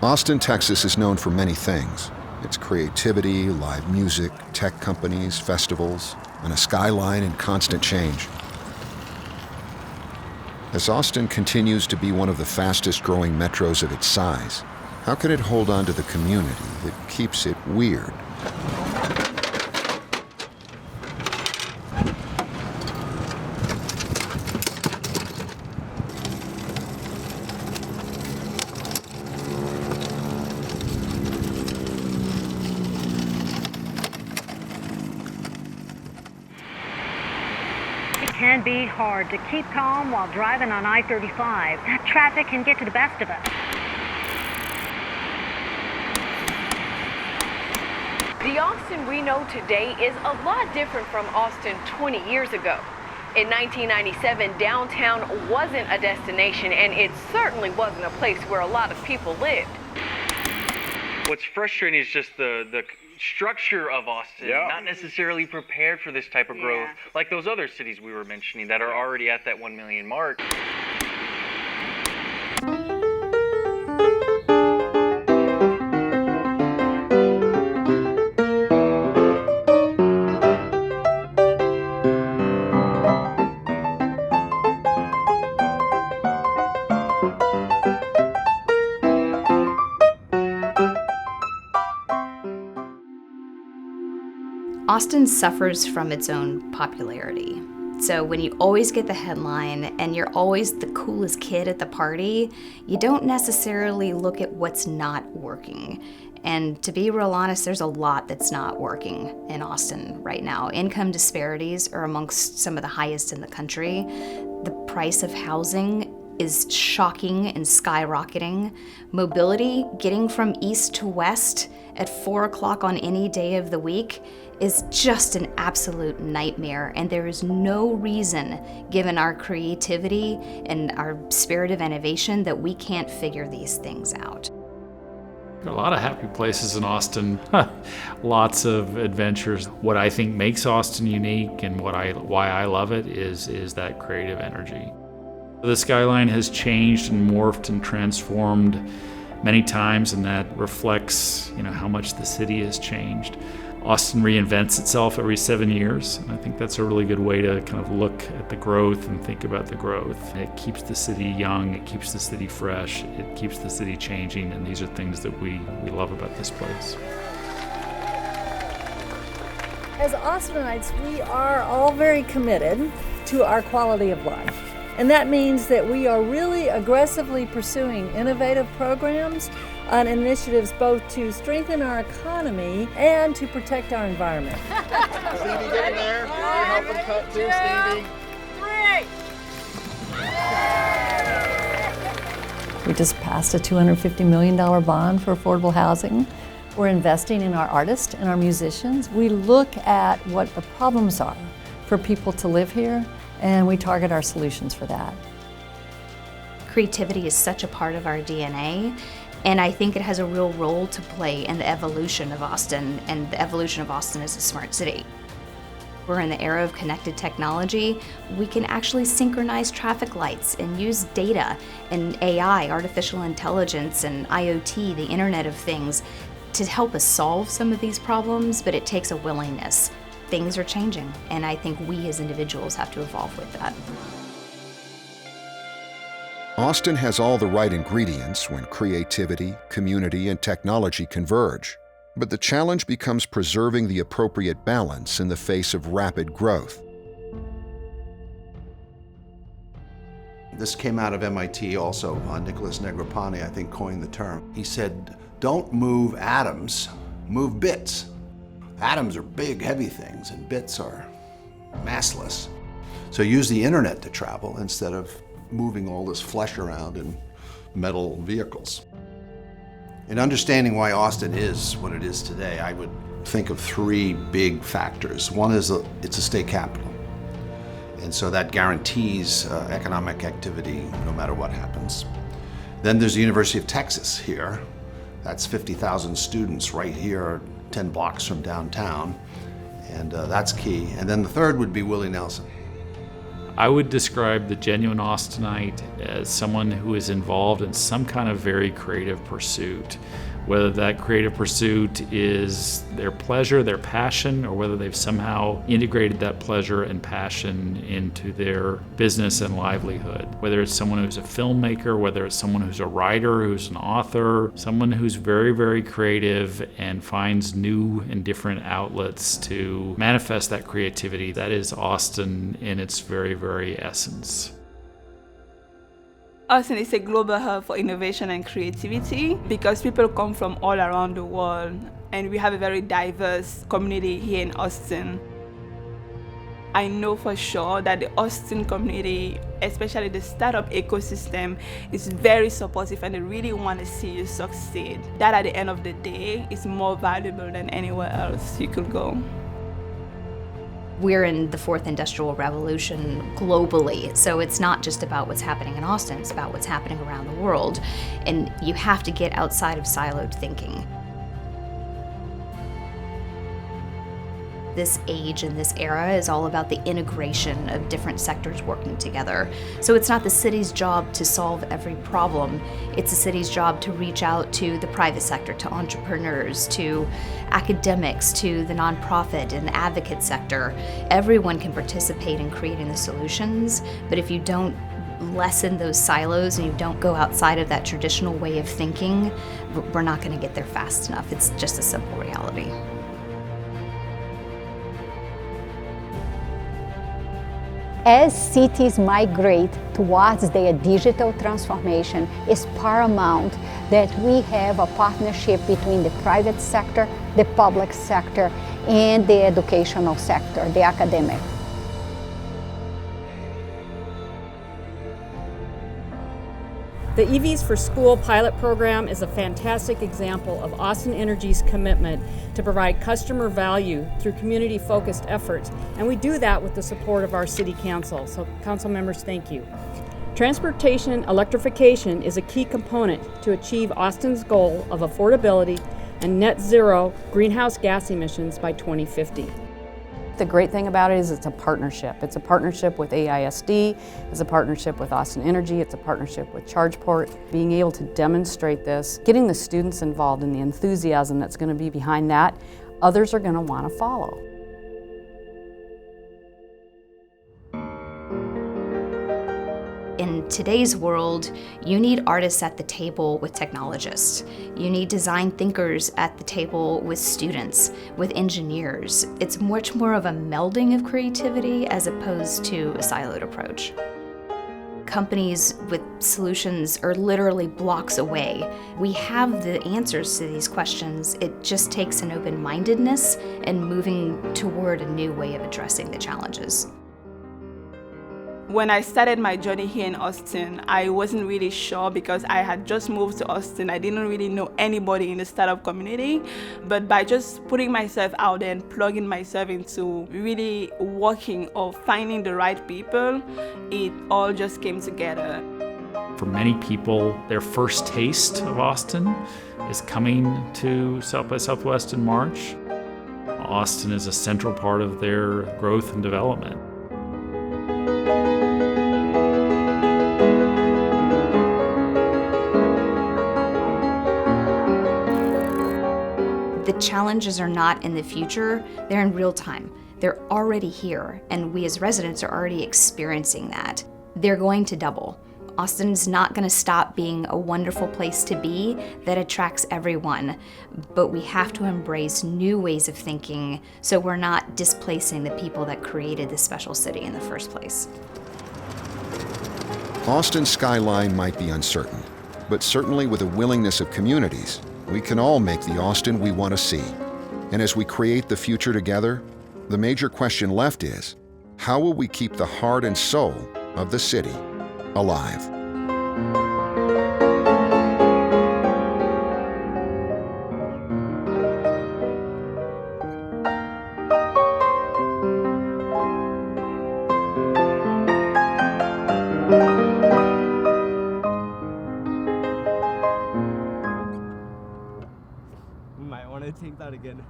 Austin, Texas is known for many things. Its creativity, live music, tech companies, festivals, and a skyline in constant change. As Austin continues to be one of the fastest growing metros of its size, how can it hold on to the community that keeps it weird? It can be hard to keep calm while driving on I-35. That traffic can get to the best of us. The Austin we know today is a lot different from Austin 20 years ago. In 1997, downtown wasn't a destination, and it certainly wasn't a place where a lot of people lived. What's frustrating is just the structure of Austin, not necessarily prepared for this type of growth, like those other cities we were mentioning that are already at that 1 million mark. Austin suffers from its own popularity. So when you always get the headline and you're always the coolest kid at the party, you don't necessarily look at what's not working. And to be real honest, there's a lot that's not working in Austin right now. Income disparities are amongst some of the highest in the country. The price of housing is shocking and skyrocketing. Mobility, getting from east to west at 4 o'clock on any day of the week, is just an absolute nightmare, and there is no reason, given our creativity and our spirit of innovation, that we can't figure these things out. A lot of happy places in Austin, lots of adventures. What I think makes Austin unique and why I love it is that creative energy. The skyline has changed and morphed and transformed many times, and that reflects, how much the city has changed. Austin reinvents itself every 7 years, and I think that's a really good way to kind of look at the growth and think about the growth. It keeps the city young, it keeps the city fresh, it keeps the city changing, and these are things that we love about this place. As Austinites, we are all very committed to our quality of life. And that means that we are really aggressively pursuing innovative programs and initiatives both to strengthen our economy and to protect our environment. Stevie, get in there. You help him cut too, Stevie. 3. We just passed a $250 million bond for affordable housing. We're investing in our artists and our musicians. We look at what the problems are for people to live here, and we target our solutions for that. Creativity is such a part of our DNA, and I think it has a real role to play in the evolution of Austin, and the evolution of Austin as a smart city. We're in the era of connected technology. We can actually synchronize traffic lights and use data and AI, artificial intelligence, and IoT, the Internet of Things, to help us solve some of these problems, but it takes a willingness. Things are changing, and I think we as individuals have to evolve with that. Austin has all the right ingredients when creativity, community, and technology converge. But the challenge becomes preserving the appropriate balance in the face of rapid growth. This came out of MIT also. Nicholas Negroponte, I think, coined the term. He said, don't move atoms, move bits. Atoms are big, heavy things, and bits are massless. So use the internet to travel instead of moving all this flesh around in metal vehicles. In understanding why Austin is what it is today, I would think of 3 big factors. One is it's a state capital. And so that guarantees economic activity no matter what happens. Then there's the University of Texas here. That's 50,000 students right here, 10 blocks from downtown. And that's key. And then the third would be Willie Nelson. I would describe the genuine Austinite as someone who is involved in some kind of very creative pursuit, whether that creative pursuit is their pleasure, their passion, or whether they've somehow integrated that pleasure and passion into their business and livelihood. Whether it's someone who's a filmmaker, whether it's someone who's a writer, who's an author, someone who's very, very creative and finds new and different outlets to manifest that creativity. That is Austin in its very, very essence. Austin is a global hub for innovation and creativity because people come from all around the world, and we have a very diverse community here in Austin. I know for sure that the Austin community, especially the startup ecosystem, is very supportive and they really want to see you succeed. That at the end of the day is more valuable than anywhere else you could go. We're in the fourth industrial revolution globally, so it's not just about what's happening in Austin, it's about what's happening around the world. And you have to get outside of siloed thinking. This age and this era is all about the integration of different sectors working together. So it's not the city's job to solve every problem. It's the city's job to reach out to the private sector, to entrepreneurs, to academics, to the nonprofit and advocate sector. Everyone can participate in creating the solutions, but if you don't lessen those silos and you don't go outside of that traditional way of thinking, we're not going to get there fast enough. It's just a simple reality. As cities migrate towards their digital transformation, it's paramount that we have a partnership between the private sector, the public sector, and the educational sector, the academic. The EVs for School pilot program is a fantastic example of Austin Energy's commitment to provide customer value through community-focused efforts, and we do that with the support of our City Council. So, Council members, thank you. Transportation electrification is a key component to achieve Austin's goal of affordability and net zero greenhouse gas emissions by 2050. The great thing about it is it's a partnership. It's a partnership with AISD, it's a partnership with Austin Energy, it's a partnership with ChargePort. Being able to demonstrate this, getting the students involved in the enthusiasm that's going to be behind that, others are going to want to follow. In today's world, you need artists at the table with technologists. You need design thinkers at the table with students, with engineers. It's much more of a melding of creativity as opposed to a siloed approach. Companies with solutions are literally blocks away. We have the answers to these questions. It just takes an open-mindedness and moving toward a new way of addressing the challenges. When I started my journey here in Austin, I wasn't really sure because I had just moved to Austin. I didn't really know anybody in the startup community, but by just putting myself out there and plugging myself into really working or finding the right people, it all just came together. For many people, their first taste of Austin is coming to South by Southwest in March. Austin is a central part of their growth and development. The challenges are not in the future, they're in real time. They're already here, and we as residents are already experiencing that. They're going to double. Austin's not going to stop being a wonderful place to be that attracts everyone, but we have to embrace new ways of thinking so we're not displacing the people that created this special city in the first place. Austin's skyline might be uncertain, but certainly with a willingness of communities, we can all make the Austin we want to see. And as we create the future together, the major question left is, how will we keep the heart and soul of the city alive? We might want to take that again.